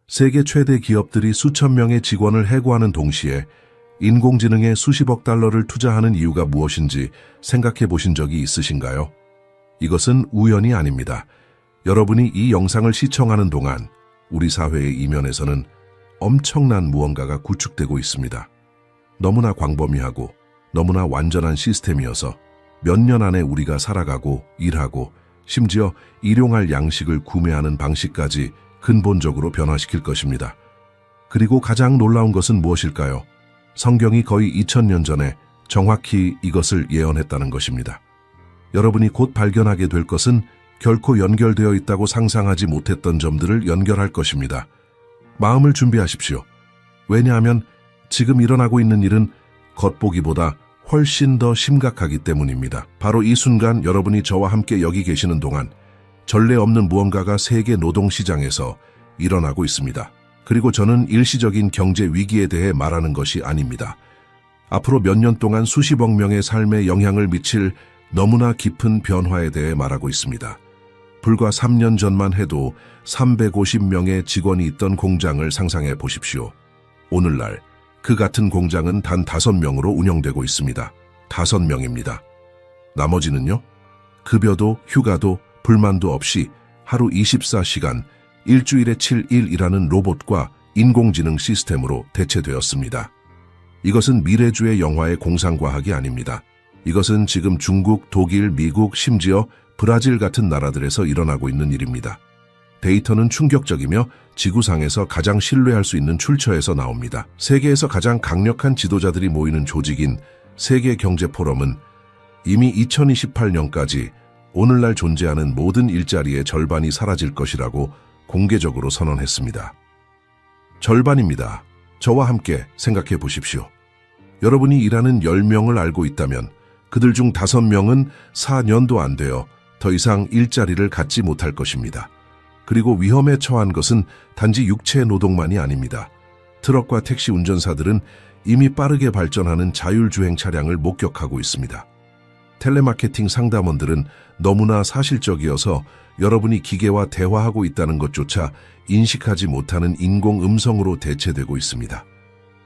세계 최대 기업들이 수천 명의 직원을 해고하는 동시에 인공지능에 수십억 달러를 투자하는 이유가 무엇인지 생각해 보신 적이 있으신가요? 이것은 우연이 아닙니다. 여러분이 이 영상을 시청하는 동안 우리 사회의 이면에서는 엄청난 무언가가 구축되고 있습니다. 너무나 광범위하고 너무나 완전한 시스템이어서 몇 년 안에 우리가 살아가고 일하고 심지어 일용할 양식을 구매하는 방식까지 근본적으로 변화시킬 것입니다. 그리고 가장 놀라운 것은 무엇일까요? 성경이 거의 2000년 전에 정확히 이것을 예언했다는 것입니다. 여러분이 곧 발견하게 될 것은 결코 연결되어 있다고 상상하지 못했던 점들을 연결할 것입니다. 마음을 준비하십시오. 왜냐하면 지금 일어나고 있는 일은 겉보기보다 훨씬 더 심각하기 때문입니다. 바로 이 순간 여러분이 저와 함께 여기 계시는 동안 전례 없는 무언가가 세계 노동시장에서 일어나고 있습니다. 그리고 저는 일시적인 경제 위기에 대해 말하는 것이 아닙니다. 앞으로 몇 년 동안 수십억 명의 삶에 영향을 미칠 너무나 깊은 변화에 대해 말하고 있습니다. 불과 3년 전만 해도 350명의 직원이 있던 공장을 상상해 보십시오. 오늘날 그 같은 공장은 단 5명으로 운영되고 있습니다. 5명입니다. 나머지는요? 급여도 휴가도 불만도 없이 하루 24시간 일주일에 7일이라는 로봇과 인공지능 시스템으로 대체되었습니다. 이것은 미래주의 영화의 공상과학이 아닙니다. 이것은 지금 중국, 독일, 미국, 심지어 브라질 같은 나라들에서 일어나고 있는 일입니다. 데이터는 충격적이며 지구상에서 가장 신뢰할 수 있는 출처에서 나옵니다. 세계에서 가장 강력한 지도자들이 모이는 조직인 세계경제포럼은 이미 2028년까지 오늘날 존재하는 모든 일자리의 절반이 사라질 것이라고 공개적으로 선언했습니다. 절반입니다. 저와 함께 생각해 보십시오. 여러분이 일하는 10명을 알고 있다면 그들 중 5명은 4년도 안 되어 더 이상 일자리를 갖지 못할 것입니다. 그리고 위험에 처한 것은 단지 육체 노동만이 아닙니다. 트럭과 택시 운전사들은 이미 빠르게 발전하는 자율주행 차량을 목격하고 있습니다. 텔레마케팅 상담원들은 너무나 사실적이어서 여러분이 기계와 대화하고 있다는 것조차 인식하지 못하는 인공음성으로 대체되고 있습니다.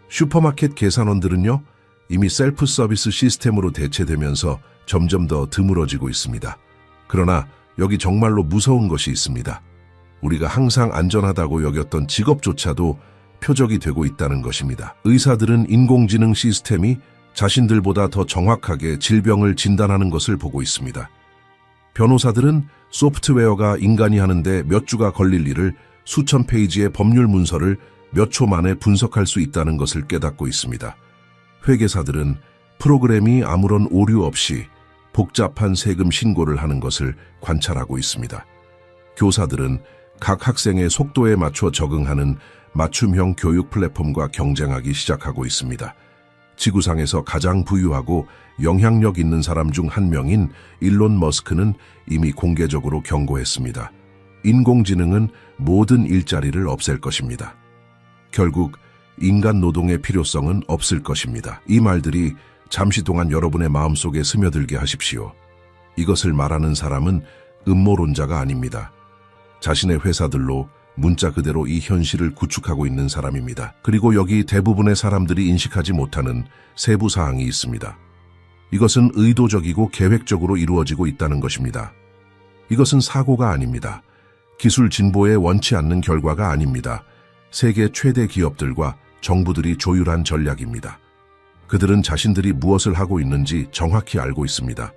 슈퍼마켓 계산원들은요, 이미 셀프 서비스 시스템으로 대체되면서 점점 더 드물어지고 있습니다. 그러나 여기 정말로 무서운 것이 있습니다. 우리가 항상 안전하다고 여겼던 직업조차도 표적이 되고 있다는 것입니다. 의사들은 인공지능 시스템이 자신들보다 더 정확하게 질병을 진단하는 것을 보고 있습니다. 변호사들은 소프트웨어가 인간이 하는데 몇 주가 걸릴 일을 수천 페이지의 법률 문서를 몇 초 만에 분석할 수 있다는 것을 깨닫고 있습니다. 회계사들은 프로그램이 아무런 오류 없이 복잡한 세금 신고를 하는 것을 관찰하고 있습니다. 교사들은 각 학생의 속도에 맞춰 적응하는 맞춤형 교육 플랫폼과 경쟁하기 시작하고 있습니다. 지구상에서 가장 부유하고 영향력 있는 사람 중 한 명인 일론 머스크는 이미 공개적으로 경고했습니다. 인공지능은 모든 일자리를 없앨 것입니다. 결국 인간 노동의 필요성은 없을 것입니다. 이 말들이 잠시 동안 여러분의 마음속에 스며들게 하십시오. 이것을 말하는 사람은 음모론자가 아닙니다. 자신의 회사들로 문자 그대로 이 현실을 구축하고 있는 사람입니다. 그리고 여기 대부분의 사람들이 인식하지 못하는 세부 사항이 있습니다. 이것은 의도적이고 계획적으로 이루어지고 있다는 것입니다. 이것은 사고가 아닙니다. 기술 진보에 원치 않는 결과가 아닙니다. 세계 최대 기업들과 정부들이 조율한 전략입니다. 그들은 자신들이 무엇을 하고 있는지 정확히 알고 있습니다.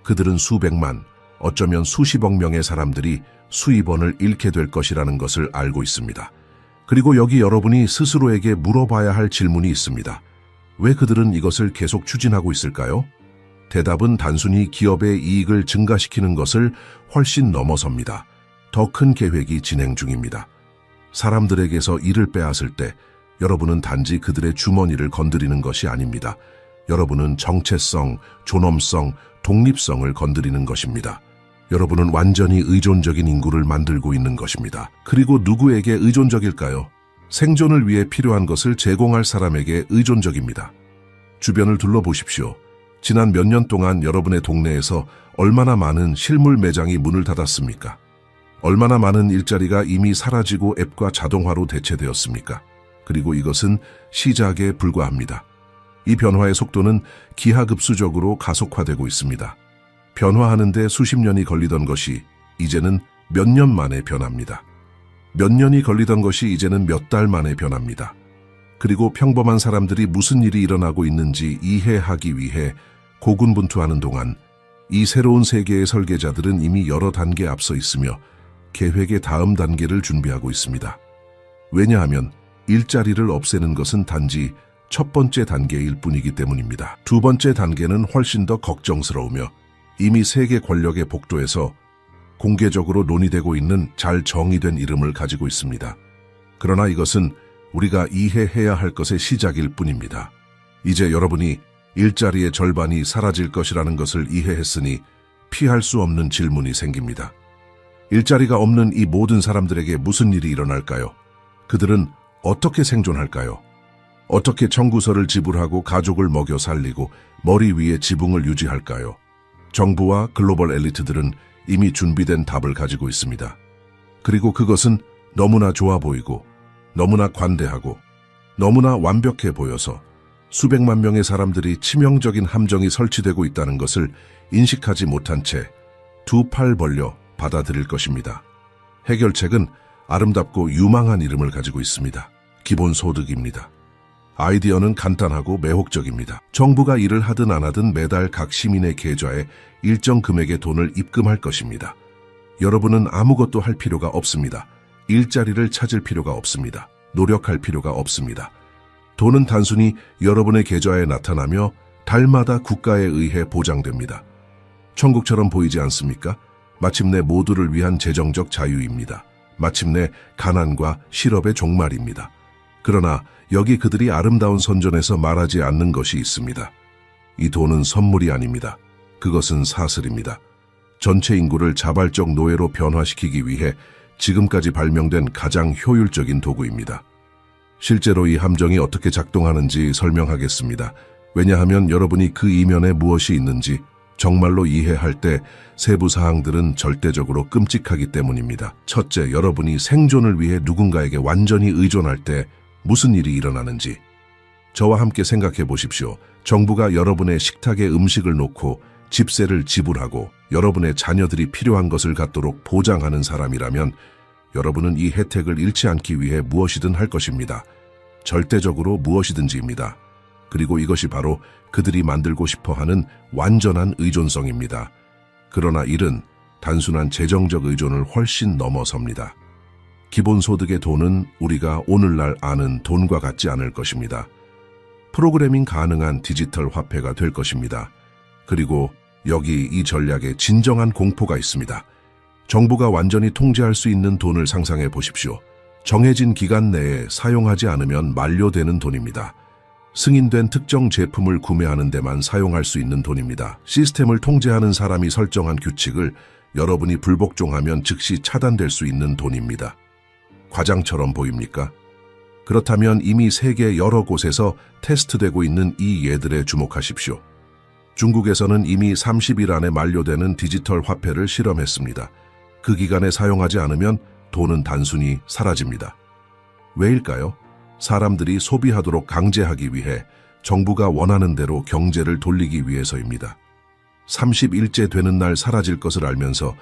그들은 수백만, 어쩌면 수십억 명의 사람들이 수입원을 잃게 될 것이라는 것을 알고 있습니다. 그리고 여기 여러분이 스스로에게 물어봐야 할 질문이 있습니다. 왜 그들은 이것을 계속 추진하고 있을까요? 대답은 단순히 기업의 이익을 증가시키는 것을 훨씬 넘어섭니다. 더 큰 계획이 진행 중입니다. 사람들에게서 일을 빼앗을 때 여러분은 단지 그들의 주머니를 건드리는 것이 아닙니다. 여러분은 정체성, 존엄성, 독립성을 건드리는 것입니다. 여러분은 완전히 의존적인 인구를 만들고 있는 것입니다. 그리고 누구에게 의존적일까요? 생존을 위해 필요한 것을 제공할 사람에게 의존적입니다. 주변을 둘러보십시오. 지난 몇 년 동안 여러분의 동네에서 얼마나 많은 실물 매장이 문을 닫았습니까? 얼마나 많은 일자리가 이미 사라지고 앱과 자동화로 대체되었습니까? 그리고 이것은 시작에 불과합니다. 이 변화의 속도는 기하급수적으로 가속화되고 있습니다. 변화하는데 수십 년이 걸리던 것이 이제는 몇 년 만에 변합니다. 몇 년이 걸리던 것이 이제는 몇 달 만에 변합니다. 그리고 평범한 사람들이 무슨 일이 일어나고 있는지 이해하기 위해 고군분투하는 동안 이 새로운 세계의 설계자들은 이미 여러 단계 앞서 있으며 계획의 다음 단계를 준비하고 있습니다. 왜냐하면 일자리를 없애는 것은 단지 첫 번째 단계일 뿐이기 때문입니다. 두 번째 단계는 훨씬 더 걱정스러우며 이미 세계 권력의 복도에서 공개적으로 논의되고 있는 잘 정의된 이름을 가지고 있습니다. 그러나 이것은 우리가 이해해야 할 것의 시작일 뿐입니다. 이제 여러분이 일자리의 절반이 사라질 것이라는 것을 이해했으니 피할 수 없는 질문이 생깁니다. 일자리가 없는 이 모든 사람들에게 무슨 일이 일어날까요? 그들은 어떻게 생존할까요? 어떻게 청구서를 지불하고 가족을 먹여 살리고 머리 위에 지붕을 유지할까요? 정부와 글로벌 엘리트들은 이미 준비된 답을 가지고 있습니다. 그리고 그것은 너무나 좋아 보이고 너무나 관대하고 너무나 완벽해 보여서 수백만 명의 사람들이 치명적인 함정이 설치되고 있다는 것을 인식하지 못한 채 두 팔 벌려 받아들일 것입니다. 해결책은 아름답고 유망한 이름을 가지고 있습니다. 기본소득입니다. 아이디어는 간단하고 매혹적입니다. 정부가 일을 하든 안 하든 매달 각 시민의 계좌에 일정 금액의 돈을 입금할 것입니다. 여러분은 아무것도 할 필요가 없습니다. 일자리를 찾을 필요가 없습니다. 노력할 필요가 없습니다. 돈은 단순히 여러분의 계좌에 나타나며 달마다 국가에 의해 보장됩니다. 천국처럼 보이지 않습니까? 마침내 모두를 위한 재정적 자유입니다. 마침내 가난과 실업의 종말입니다. 그러나 여기 그들이 아름다운 선전에서 말하지 않는 것이 있습니다. 이 돈은 선물이 아닙니다. 그것은 사슬입니다. 전체 인구를 자발적 노예로 변화시키기 위해 지금까지 발명된 가장 효율적인 도구입니다. 실제로 이 함정이 어떻게 작동하는지 설명하겠습니다. 왜냐하면 여러분이 그 이면에 무엇이 있는지 정말로 이해할 때 세부 사항들은 절대적으로 끔찍하기 때문입니다. 첫째, 여러분이 생존을 위해 누군가에게 완전히 의존할 때 무슨 일이 일어나는지 저와 함께 생각해 보십시오. 정부가 여러분의 식탁에 음식을 놓고 집세를 지불하고 여러분의 자녀들이 필요한 것을 갖도록 보장하는 사람이라면 여러분은 이 혜택을 잃지 않기 위해 무엇이든 할 것입니다. 절대적으로 무엇이든지입니다. 그리고 이것이 바로 그들이 만들고 싶어하는 완전한 의존성입니다. 그러나 이는 단순한 재정적 의존을 훨씬 넘어섭니다. 기본소득의 돈은 우리가 오늘날 아는 돈과 같지 않을 것입니다. 프로그래밍 가능한 디지털 화폐가 될 것입니다. 그리고 여기 이 전략에 진정한 공포가 있습니다. 정부가 완전히 통제할 수 있는 돈을 상상해 보십시오. 정해진 기간 내에 사용하지 않으면 만료되는 돈입니다. 승인된 특정 제품을 구매하는 데만 사용할 수 있는 돈입니다. 시스템을 통제하는 사람이 설정한 규칙을 여러분이 불복종하면 즉시 차단될 수 있는 돈입니다. 과장처럼 보입니까? 그렇다면 이미 세계 여러 곳에서 테스트되고 있는 이 예들에 주목하십시오. 중국에서는 이미 30일 안에 만료되는 디지털 화폐를 실험했습니다. 그 기간에 사용하지 않으면 돈은 단순히 사라집니다. 왜일까요? 사람들이 소비하도록 강제하기 위해 정부가 원하는 대로 경제를 돌리기 위해서입니다. 30일째 되는 날 사라질 것을 알면서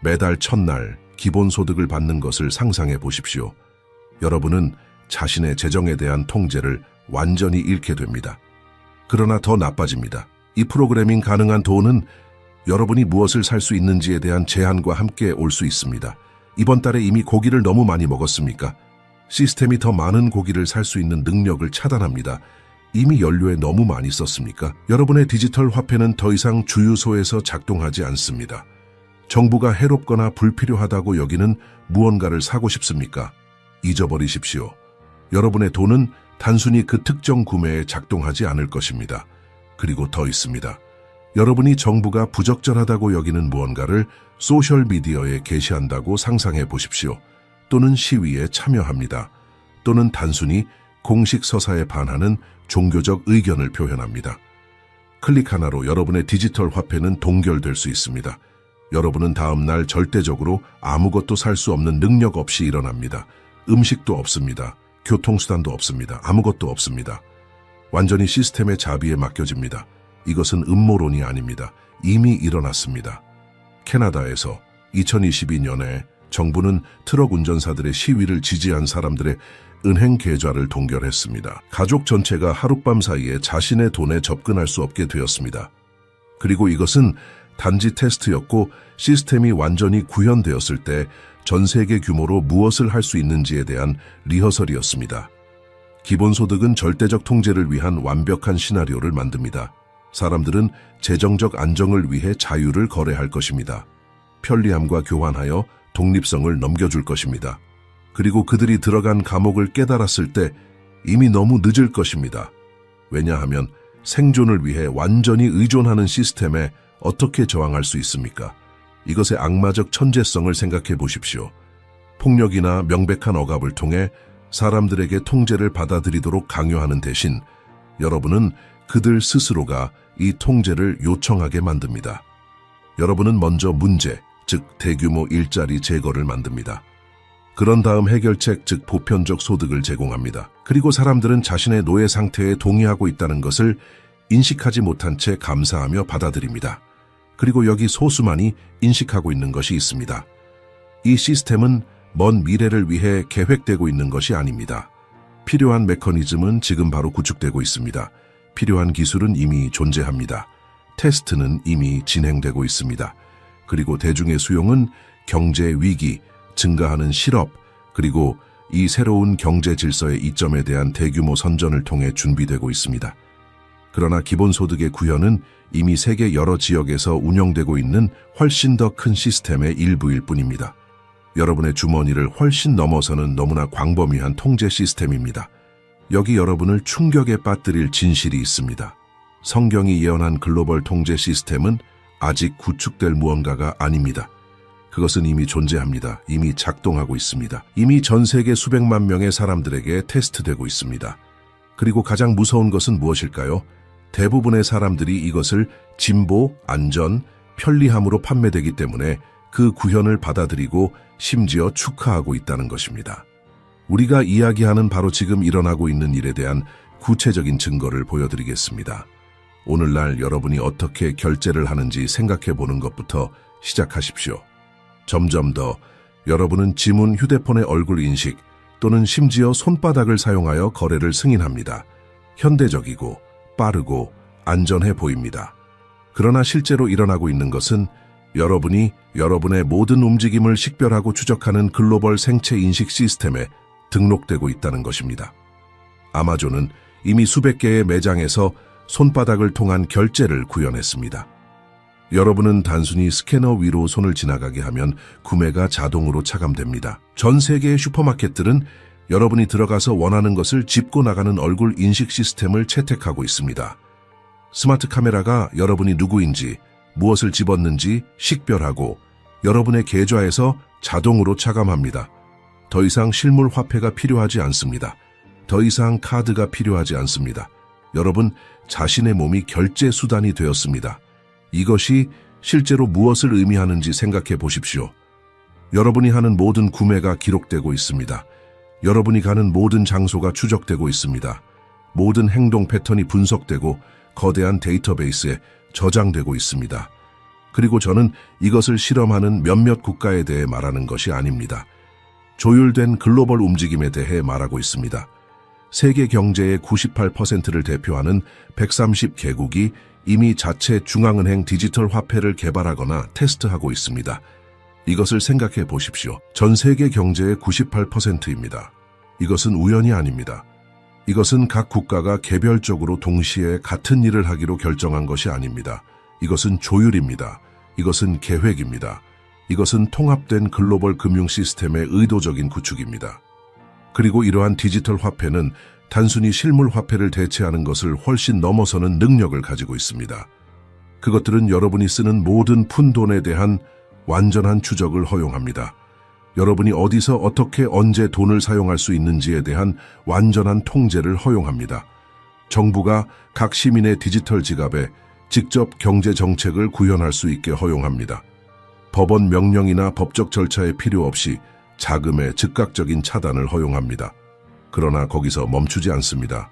매달 첫날 기본소득을 받는 것을 상상해 보십시오. 여러분은 자신의 재정에 대한 통제를 완전히 잃게 됩니다. 그러나 더 나빠집니다. 이 프로그래밍 가능한 돈은 여러분이 무엇을 살 수 있는지에 대한 제한과 함께 올 수 있습니다. 이번 달에 이미 고기를 너무 많이 먹었습니까? 시스템이 더 많은 고기를 살 수 있는 능력을 차단합니다. 이미 연료에 너무 많이 썼습니까? 여러분의 디지털 화폐는 더 이상 주유소에서 작동하지 않습니다. 정부가 해롭거나 불필요하다고 여기는 무언가를 사고 싶습니까? 잊어버리십시오. 여러분의 돈은 단순히 그 특정 구매에 작동하지 않을 것입니다. 그리고 더 있습니다. 여러분이 정부가 부적절하다고 여기는 무언가를 소셜미디어에 게시한다고 상상해 보십시오. 또는 시위에 참여합니다. 또는 단순히 공식 서사에 반하는 종교적 의견을 표현합니다. 클릭 하나로 여러분의 디지털 화폐는 동결될 수 있습니다. 여러분은 다음 날 절대적으로 아무것도 살 수 없는 능력 없이 일어납니다. 음식도 없습니다. 교통수단도 없습니다. 아무것도 없습니다. 완전히 시스템의 자비에 맡겨집니다. 이것은 음모론이 아닙니다. 이미 일어났습니다. 캐나다에서 2022년에 정부는 트럭 운전사들의 시위를 지지한 사람들의 은행 계좌를 동결했습니다. 가족 전체가 하룻밤 사이에 자신의 돈에 접근할 수 없게 되었습니다. 그리고 이것은 단지 테스트였고 시스템이 완전히 구현되었을 때 전 세계 규모로 무엇을 할 수 있는지에 대한 리허설이었습니다. 기본소득은 절대적 통제를 위한 완벽한 시나리오를 만듭니다. 사람들은 재정적 안정을 위해 자유를 거래할 것입니다. 편리함과 교환하여 독립성을 넘겨줄 것입니다. 그리고 그들이 들어간 감옥을 깨달았을 때 이미 너무 늦을 것입니다. 왜냐하면 생존을 위해 완전히 의존하는 시스템에 어떻게 저항할 수 있습니까? 이것의 악마적 천재성을 생각해 보십시오. 폭력이나 명백한 억압을 통해 사람들에게 통제를 받아들이도록 강요하는 대신 여러분은 그들 스스로가 이 통제를 요청하게 만듭니다. 여러분은 먼저 문제, 즉 대규모 일자리 제거를 만듭니다. 그런 다음 해결책, 즉 보편적 소득을 제공합니다. 그리고 사람들은 자신의 노예 상태에 동의하고 있다는 것을 인식하지 못한 채 감사하며 받아들입니다. 그리고 여기 소수만이 인식하고 있는 것이 있습니다. 이 시스템은 먼 미래를 위해 계획되고 있는 것이 아닙니다. 필요한 메커니즘은 지금 바로 구축되고 있습니다. 필요한 기술은 이미 존재합니다. 테스트는 이미 진행되고 있습니다. 그리고 대중의 수용은 경제 위기, 증가하는 실업, 그리고 이 새로운 경제 질서의 이점에 대한 대규모 선전을 통해 준비되고 있습니다. 그러나 기본소득의 구현은 이미 세계 여러 지역에서 운영되고 있는 훨씬 더 큰 시스템의 일부일 뿐입니다. 여러분의 주머니를 훨씬 넘어서는 너무나 광범위한 통제 시스템입니다. 여기 여러분을 충격에 빠뜨릴 진실이 있습니다. 성경이 예언한 글로벌 통제 시스템은 아직 구축될 무언가가 아닙니다. 그것은 이미 존재합니다. 이미 작동하고 있습니다. 이미 전 세계 수백만 명의 사람들에게 테스트되고 있습니다. 그리고 가장 무서운 것은 무엇일까요? 대부분의 사람들이 이것을 진보, 안전, 편리함으로 판매되기 때문에 그 구현을 받아들이고 심지어 축하하고 있다는 것입니다. 우리가 이야기하는 바로 지금 일어나고 있는 일에 대한 구체적인 증거를 보여드리겠습니다. 오늘날 여러분이 어떻게 결제를 하는지 생각해 보는 것부터 시작하십시오. 점점 더 여러분은 지문, 휴대폰의 얼굴 인식 또는 심지어 손바닥을 사용하여 거래를 승인합니다. 현대적이고 빠르고 안전해 보입니다. 그러나 실제로 일어나고 있는 것은 여러분이 여러분의 모든 움직임을 식별하고 추적하는 글로벌 생체 인식 시스템에 등록되고 있다는 것입니다. 아마존은 이미 수백 개의 매장에서 손바닥을 통한 결제를 구현했습니다. 여러분은 단순히 스캐너 위로 손을 지나가게 하면 구매가 자동으로 차감됩니다. 전 세계의 슈퍼마켓들은 여러분이 들어가서 원하는 것을 짚고 나가는 얼굴 인식 시스템을 채택하고 있습니다. 스마트 카메라가 여러분이 누구인지, 무엇을 집었는지 식별하고 여러분의 계좌에서 자동으로 차감합니다. 더 이상 실물 화폐가 필요하지 않습니다. 더 이상 카드가 필요하지 않습니다. 여러분 자신의 몸이 결제 수단이 되었습니다. 이것이 실제로 무엇을 의미하는지 생각해 보십시오. 여러분이 하는 모든 구매가 기록되고 있습니다. 여러분이 가는 모든 장소가 추적되고 있습니다. 모든 행동 패턴이 분석되고 거대한 데이터베이스에 저장되고 있습니다. 그리고 저는 이것을 실험하는 몇몇 국가에 대해 말하는 것이 아닙니다. 조율된 글로벌 움직임에 대해 말하고 있습니다. 세계 경제의 98%를 대표하는 130개국이 이미 자체 중앙은행 디지털 화폐를 개발하거나 테스트하고 있습니다. 이것을 생각해 보십시오. 전 세계 경제의 98%입니다. 이것은 우연이 아닙니다. 이것은 각 국가가 개별적으로 동시에 같은 일을 하기로 결정한 것이 아닙니다. 이것은 조율입니다. 이것은 계획입니다. 이것은 통합된 글로벌 금융 시스템의 의도적인 구축입니다. 그리고 이러한 디지털 화폐는 단순히 실물 화폐를 대체하는 것을 훨씬 넘어서는 능력을 가지고 있습니다. 그것들은 여러분이 쓰는 모든 푼돈에 대한 완전한 추적을 허용합니다. 여러분이 어디서 어떻게 언제 돈을 사용할 수 있는지에 대한 완전한 통제를 허용합니다. 정부가 각 시민의 디지털 지갑에 직접 경제 정책을 구현할 수 있게 허용합니다. 법원 명령이나 법적 절차에 필요 없이 자금의 즉각적인 차단을 허용합니다. 그러나 거기서 멈추지 않습니다.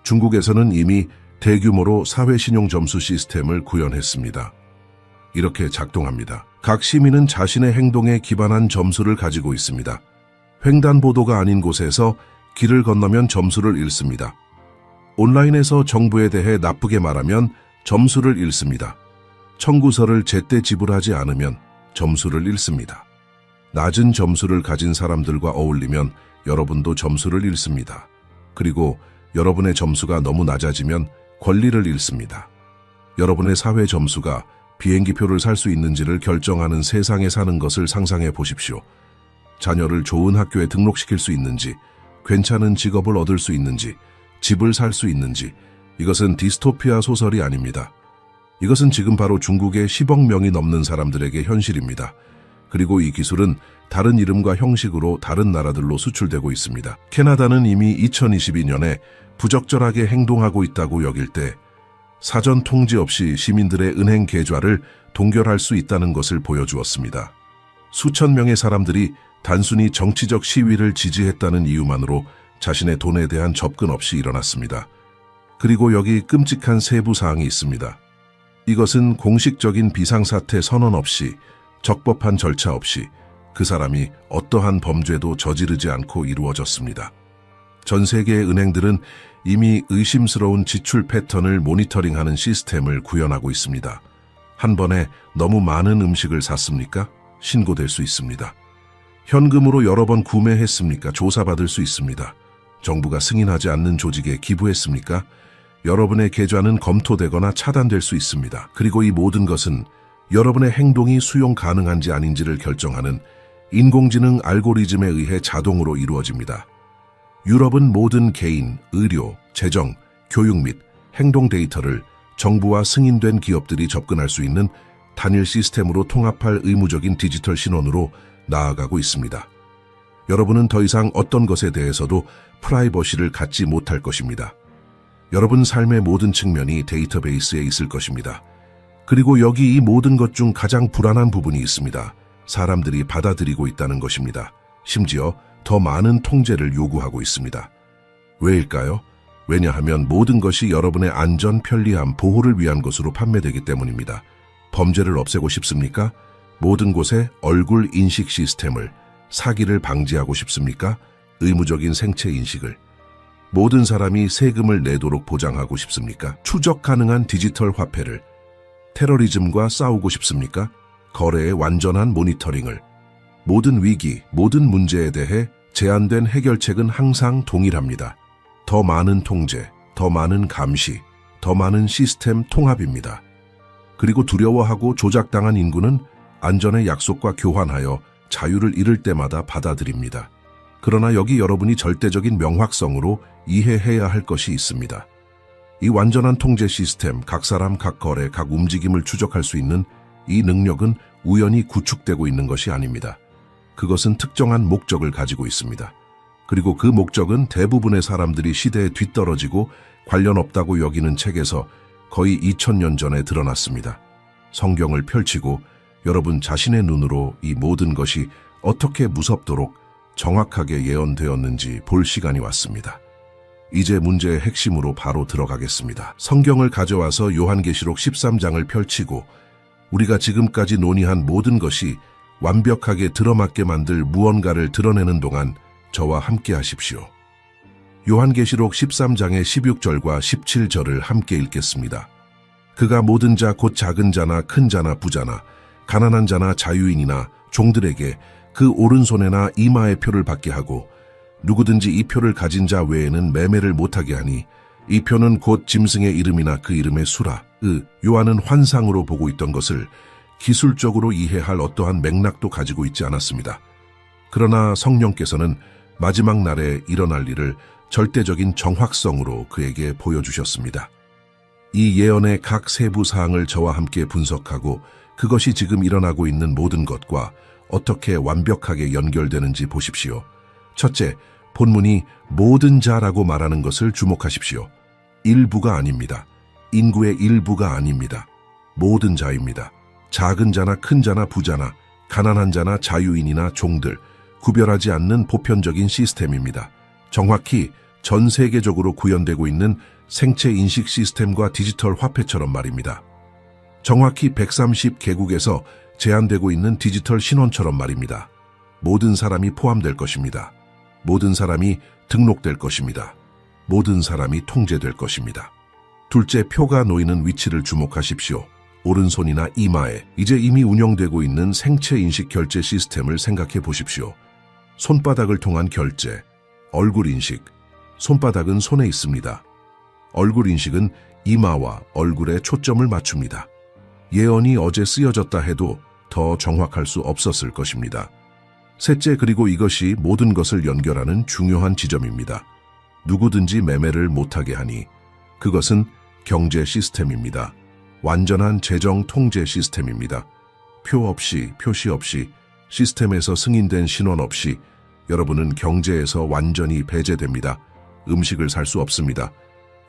중국에서는 이미 대규모로 사회신용점수 시스템을 구현했습니다. 이렇게 작동합니다. 각 시민은 자신의 행동에 기반한 점수를 가지고 있습니다. 횡단보도가 아닌 곳에서 길을 건너면 점수를 잃습니다. 온라인에서 정부에 대해 나쁘게 말하면 점수를 잃습니다. 청구서를 제때 지불하지 않으면 점수를 잃습니다. 낮은 점수를 가진 사람들과 어울리면 여러분도 점수를 잃습니다. 그리고 여러분의 점수가 너무 낮아지면 권리를 잃습니다. 여러분의 사회 점수가 비행기표를 살 수 있는지를 결정하는 세상에 사는 것을 상상해 보십시오. 자녀를 좋은 학교에 등록시킬 수 있는지, 괜찮은 직업을 얻을 수 있는지, 집을 살 수 있는지, 이것은 디스토피아 소설이 아닙니다. 이것은 지금 바로 중국의 10억 명이 넘는 사람들에게 현실입니다. 그리고 이 기술은 다른 이름과 형식으로 다른 나라들로 수출되고 있습니다. 캐나다는 이미 2022년에 부적절하게 행동하고 있다고 여길 때 사전 통지 없이 시민들의 은행 계좌를 동결할 수 있다는 것을 보여주었습니다. 수천 명의 사람들이 단순히 정치적 시위를 지지했다는 이유만으로 자신의 돈에 대한 접근 없이 일어났습니다. 그리고 여기 끔찍한 세부 사항이 있습니다. 이것은 공식적인 비상사태 선언 없이, 적법한 절차 없이 그 사람이 어떠한 범죄도 저지르지 않고 이루어졌습니다. 전 세계의 은행들은 이미 의심스러운 지출 패턴을 모니터링하는 시스템을 구현하고 있습니다. 한 번에 너무 많은 음식을 샀습니까? 신고될 수 있습니다. 현금으로 여러 번 구매했습니까? 조사받을 수 있습니다. 정부가 승인하지 않는 조직에 기부했습니까? 여러분의 계좌는 검토되거나 차단될 수 있습니다. 그리고 이 모든 것은 여러분의 행동이 수용 가능한지 아닌지를 결정하는 인공지능 알고리즘에 의해 자동으로 이루어집니다. 유럽은 모든 개인, 의료, 재정, 교육 및 행동 데이터를 정부와 승인된 기업들이 접근할 수 있는 단일 시스템으로 통합할 의무적인 디지털 신원으로 나아가고 있습니다. 여러분은 더 이상 어떤 것에 대해서도 프라이버시를 갖지 못할 것입니다. 여러분 삶의 모든 측면이 데이터베이스에 있을 것입니다. 그리고 여기 이 모든 것 중 가장 불안한 부분이 있습니다. 사람들이 받아들이고 있다는 것입니다. 심지어 더 많은 통제를 요구하고 있습니다. 왜일까요? 왜냐하면 모든 것이 여러분의 안전, 편리함, 보호를 위한 것으로 판매되기 때문입니다. 범죄를 없애고 싶습니까? 모든 곳에 얼굴 인식 시스템을, 사기를 방지하고 싶습니까? 의무적인 생체 인식을. 모든 사람이 세금을 내도록 보장하고 싶습니까? 추적 가능한 디지털 화폐를. 테러리즘과 싸우고 싶습니까? 거래의 완전한 모니터링을. 모든 위기, 모든 문제에 대해 제한된 해결책은 항상 동일합니다. 더 많은 통제, 더 많은 감시, 더 많은 시스템 통합입니다. 그리고 두려워하고 조작당한 인구는 안전의 약속과 교환하여 자유를 잃을 때마다 받아들입니다. 그러나 여기 여러분이 절대적인 명확성으로 이해해야 할 것이 있습니다. 이 완전한 통제 시스템, 각 사람, 각 거래, 각 움직임을 추적할 수 있는 이 능력은 우연히 구축되고 있는 것이 아닙니다. 그것은 특정한 목적을 가지고 있습니다. 그리고 그 목적은 대부분의 사람들이 시대에 뒤떨어지고 관련 없다고 여기는 책에서 거의 2000년 전에 드러났습니다. 성경을 펼치고 여러분 자신의 눈으로 이 모든 것이 어떻게 무섭도록 정확하게 예언되었는지 볼 시간이 왔습니다. 이제 문제의 핵심으로 바로 들어가겠습니다. 성경을 가져와서 요한계시록 13장을 펼치고 우리가 지금까지 논의한 모든 것이 완벽하게 들어맞게 만들 무언가를 드러내는 동안 저와 함께 하십시오. 요한계시록 13장의 16절과 17절을 함께 읽겠습니다. 그가 모든 자 곧 작은 자나 큰 자나 부자나 가난한 자나 자유인이나 종들에게 그 오른손에나 이마에 표를 받게 하고 누구든지 이 표를 가진 자 외에는 매매를 못하게 하니 이 표는 곧 짐승의 이름이나 그 이름의 수라. 요한은 환상으로 보고 있던 것을 기술적으로 이해할 어떠한 맥락도 가지고 있지 않았습니다. 그러나 성령께서는 마지막 날에 일어날 일을 절대적인 정확성으로 그에게 보여주셨습니다. 이 예언의 각 세부 사항을 저와 함께 분석하고 그것이 지금 일어나고 있는 모든 것과 어떻게 완벽하게 연결되는지 보십시오. 첫째, 본문이 모든 자라고 말하는 것을 주목하십시오. 일부가 아닙니다. 인구의 일부가 아닙니다. 모든 자입니다. 작은 자나 큰 자나 부자나 가난한 자나 자유인이나 종들, 구별하지 않는 보편적인 시스템입니다. 정확히 전 세계적으로 구현되고 있는 생체 인식 시스템과 디지털 화폐처럼 말입니다. 정확히 130개국에서 제한되고 있는 디지털 신원처럼 말입니다. 모든 사람이 포함될 것입니다. 모든 사람이 등록될 것입니다. 모든 사람이 통제될 것입니다. 둘째, 표가 놓이는 위치를 주목하십시오. 오른손이나 이마에 이제 이미 운영되고 있는 생체 인식 결제 시스템을 생각해 보십시오. 손바닥을 통한 결제, 얼굴 인식. 손바닥은 손에 있습니다. 얼굴 인식은 이마와 얼굴에 초점을 맞춥니다. 예언이 어제 쓰여졌다 해도 더 정확할 수 없었을 것입니다. 셋째, 그리고 이것이 모든 것을 연결하는 중요한 지점입니다. 누구든지 매매를 못하게 하니 그것은 경제 시스템입니다. 완전한 재정 통제 시스템입니다. 표 없이, 표시 없이, 시스템에서 승인된 신원 없이 여러분은 경제에서 완전히 배제됩니다. 음식을 살 수 없습니다.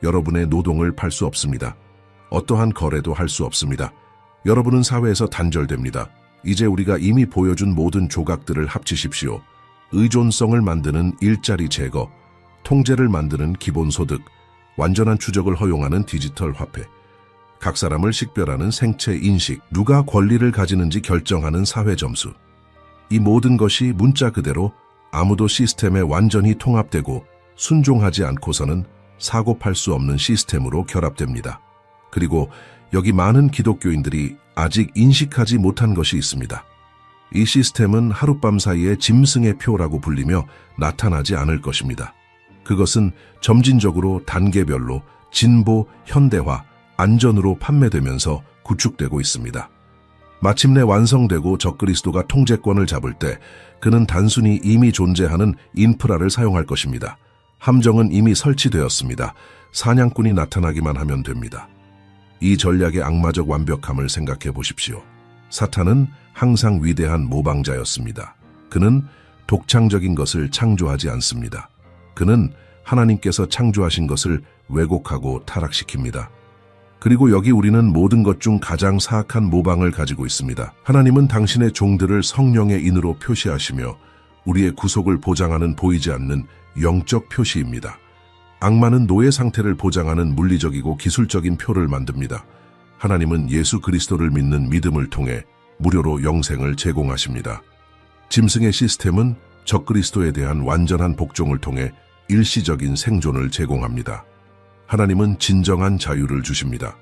여러분의 노동을 팔 수 없습니다. 어떠한 거래도 할 수 없습니다. 여러분은 사회에서 단절됩니다. 이제 우리가 이미 보여준 모든 조각들을 합치십시오. 의존성을 만드는 일자리 제거, 통제를 만드는 기본소득, 완전한 추적을 허용하는 디지털 화폐, 각 사람을 식별하는 생체 인식, 누가 권리를 가지는지 결정하는 사회 점수. 이 모든 것이 문자 그대로 아무도 시스템에 완전히 통합되고 순종하지 않고서는 사고팔 수 없는 시스템으로 결합됩니다. 그리고 여기 많은 기독교인들이 아직 인식하지 못한 것이 있습니다. 이 시스템은 하룻밤 사이에 짐승의 표라고 불리며 나타나지 않을 것입니다. 그것은 점진적으로 단계별로 진보, 현대화, 안전으로 판매되면서 구축되고 있습니다. 마침내 완성되고 적그리스도가 통제권을 잡을 때 그는 단순히 이미 존재하는 인프라를 사용할 것입니다. 함정은 이미 설치되었습니다. 사냥꾼이 나타나기만 하면 됩니다. 이 전략의 악마적 완벽함을 생각해 보십시오. 사탄은 항상 위대한 모방자였습니다. 그는 독창적인 것을 창조하지 않습니다. 그는 하나님께서 창조하신 것을 왜곡하고 타락시킵니다. 그리고 여기 우리는 모든 것 중 가장 사악한 모방을 가지고 있습니다. 하나님은 당신의 종들을 성령의 인으로 표시하시며 우리의 구속을 보장하는 보이지 않는 영적 표시입니다. 악마는 노예 상태를 보장하는 물리적이고 기술적인 표를 만듭니다. 하나님은 예수 그리스도를 믿는 믿음을 통해 무료로 영생을 제공하십니다. 짐승의 시스템은 적그리스도에 대한 완전한 복종을 통해 일시적인 생존을 제공합니다. 하나님은 진정한 자유를 주십니다.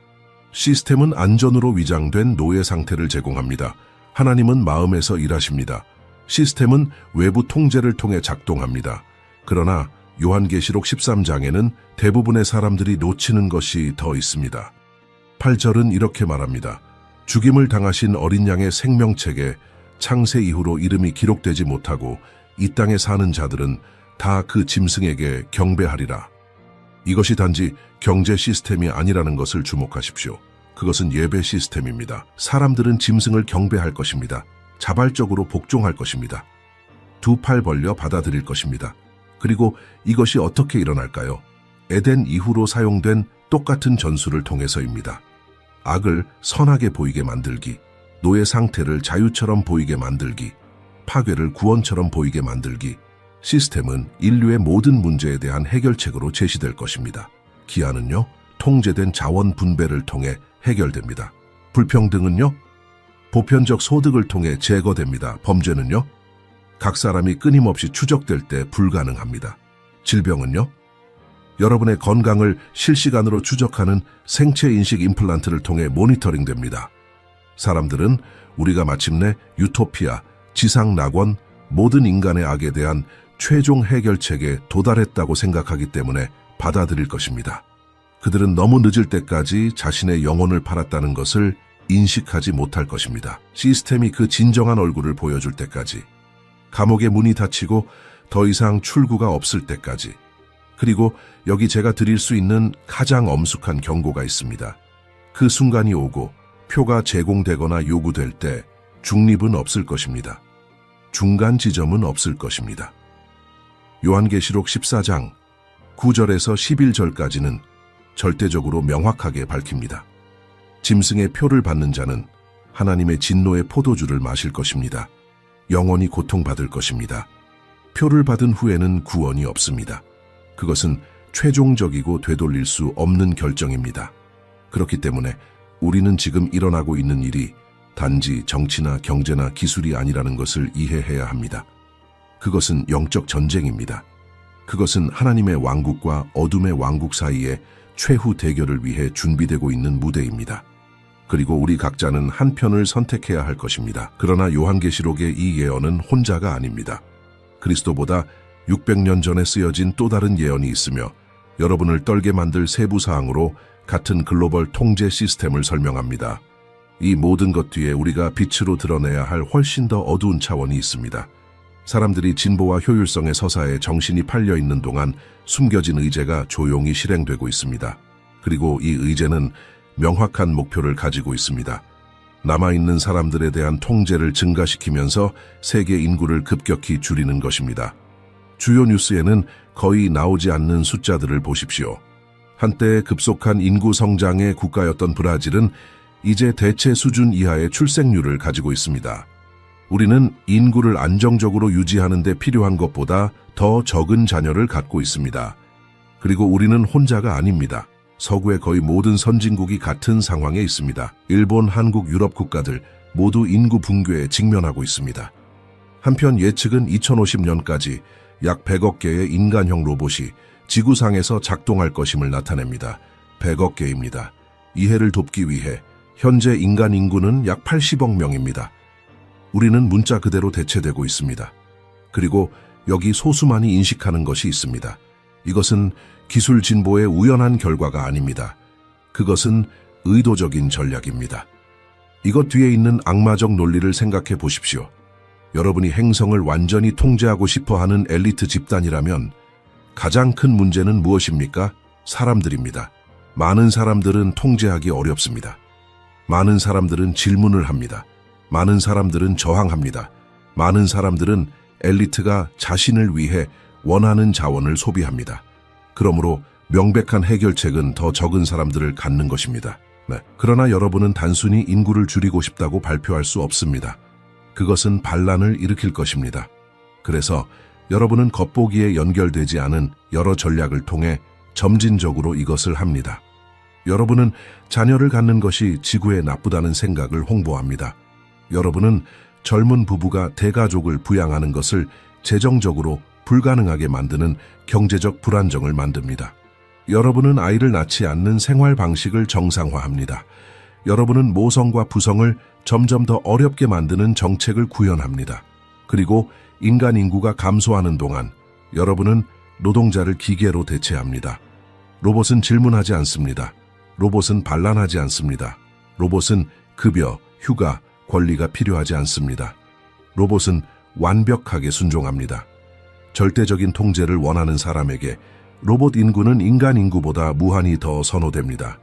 시스템은 안전으로 위장된 노예 상태를 제공합니다. 하나님은 마음에서 일하십니다. 시스템은 외부 통제를 통해 작동합니다. 그러나 요한계시록 13장에는 대부분의 사람들이 놓치는 것이 더 있습니다. 8절은 이렇게 말합니다. 죽임을 당하신 어린 양의 생명책에 창세 이후로 이름이 기록되지 못하고 이 땅에 사는 자들은 다 그 짐승에게 경배하리라. 이것이 단지 경제 시스템이 아니라는 것을 주목하십시오. 그것은 예배 시스템입니다. 사람들은 짐승을 경배할 것입니다. 자발적으로 복종할 것입니다. 두 팔 벌려 받아들일 것입니다. 그리고 이것이 어떻게 일어날까요? 에덴 이후로 사용된 똑같은 전술을 통해서입니다. 악을 선하게 보이게 만들기, 노예 상태를 자유처럼 보이게 만들기, 파괴를 구원처럼 보이게 만들기. 시스템은 인류의 모든 문제에 대한 해결책으로 제시될 것입니다. 기아는요, 통제된 자원 분배를 통해 해결됩니다. 불평등은요, 보편적 소득을 통해 제거됩니다. 범죄는요, 각 사람이 끊임없이 추적될 때 불가능합니다. 질병은요, 여러분의 건강을 실시간으로 추적하는 생체 인식 임플란트를 통해 모니터링됩니다. 사람들은 우리가 마침내 유토피아, 지상 낙원, 모든 인간의 악에 대한 최종 해결책에 도달했다고 생각하기 때문에 받아들일 것입니다. 그들은 너무 늦을 때까지 자신의 영혼을 팔았다는 것을 인식하지 못할 것입니다. 시스템이 그 진정한 얼굴을 보여줄 때까지, 감옥의 문이 닫히고 더 이상 출구가 없을 때까지. 그리고 여기 제가 드릴 수 있는 가장 엄숙한 경고가 있습니다. 그 순간이 오고 표가 제공되거나 요구될 때 중립은 없을 것입니다. 중간 지점은 없을 것입니다. 요한계시록 14장 9절에서 11절까지는 절대적으로 명확하게 밝힙니다. 짐승의 표를 받는 자는 하나님의 진노의 포도주를 마실 것입니다. 영원히 고통받을 것입니다. 표를 받은 후에는 구원이 없습니다. 그것은 최종적이고 되돌릴 수 없는 결정입니다. 그렇기 때문에 우리는 지금 일어나고 있는 일이 단지 정치나 경제나 기술이 아니라는 것을 이해해야 합니다. 그것은 영적 전쟁입니다. 그것은 하나님의 왕국과 어둠의 왕국 사이의 최후 대결을 위해 준비되고 있는 무대입니다. 그리고 우리 각자는 한 편을 선택해야 할 것입니다. 그러나 요한계시록의 이 예언은 혼자가 아닙니다. 그리스도보다 600년 전에 쓰여진 또 다른 예언이 있으며 여러분을 떨게 만들 세부 사항으로 같은 글로벌 통제 시스템을 설명합니다. 이 모든 것 뒤에 우리가 빛으로 드러내야 할 훨씬 더 어두운 차원이 있습니다. 사람들이 진보와 효율성의 서사에 정신이 팔려 있는 동안 숨겨진 의제가 조용히 실행되고 있습니다. 그리고 이 의제는 명확한 목표를 가지고 있습니다. 남아있는 사람들에 대한 통제를 증가시키면서 세계 인구를 급격히 줄이는 것입니다. 주요 뉴스에는 거의 나오지 않는 숫자들을 보십시오. 한때 급속한 인구 성장의 국가였던 브라질은 이제 대체 수준 이하의 출생률을 가지고 있습니다. 우리는 인구를 안정적으로 유지하는 데 필요한 것보다 더 적은 자녀를 갖고 있습니다. 그리고 우리는 혼자가 아닙니다. 서구의 거의 모든 선진국이 같은 상황에 있습니다. 일본, 한국, 유럽 국가들 모두 인구 붕괴에 직면하고 있습니다. 한편 예측은 2050년까지 약 100억 개의 인간형 로봇이 지구상에서 작동할 것임을 나타냅니다. 100억 개입니다. 이해를 돕기 위해 현재 인간 인구는 약 80억 명입니다. 우리는 문자 그대로 대체되고 있습니다. 그리고 여기 소수만이 인식하는 것이 있습니다. 이것은 기술 진보의 우연한 결과가 아닙니다. 그것은 의도적인 전략입니다. 이것 뒤에 있는 악마적 논리를 생각해 보십시오. 여러분이 행성을 완전히 통제하고 싶어하는 엘리트 집단이라면 가장 큰 문제는 무엇입니까? 사람들입니다. 많은 사람들은 통제하기 어렵습니다. 많은 사람들은 질문을 합니다. 많은 사람들은 저항합니다. 많은 사람들은 엘리트가 자신을 위해 원하는 자원을 소비합니다. 그러므로 명백한 해결책은 더 적은 사람들을 갖는 것입니다. 그러나 여러분은 단순히 인구를 줄이고 싶다고 발표할 수 없습니다. 그것은 반란을 일으킬 것입니다. 그래서 여러분은 겉보기에 연결되지 않은 여러 전략을 통해 점진적으로 이것을 합니다. 여러분은 자녀를 갖는 것이 지구에 나쁘다는 생각을 홍보합니다. 여러분은 젊은 부부가 대가족을 부양하는 것을 재정적으로 불가능하게 만드는 경제적 불안정을 만듭니다. 여러분은 아이를 낳지 않는 생활 방식을 정상화합니다. 여러분은 모성과 부성을 점점 더 어렵게 만드는 정책을 구현합니다. 그리고 인간 인구가 감소하는 동안 여러분은 노동자를 기계로 대체합니다. 로봇은 질문하지 않습니다. 로봇은 반란하지 않습니다. 로봇은 급여, 휴가, 권리가 필요하지 않습니다. 로봇은 완벽하게 순종합니다. 절대적인 통제를 원하는 사람에게 로봇 인구는 인간 인구보다 무한히 더 선호됩니다.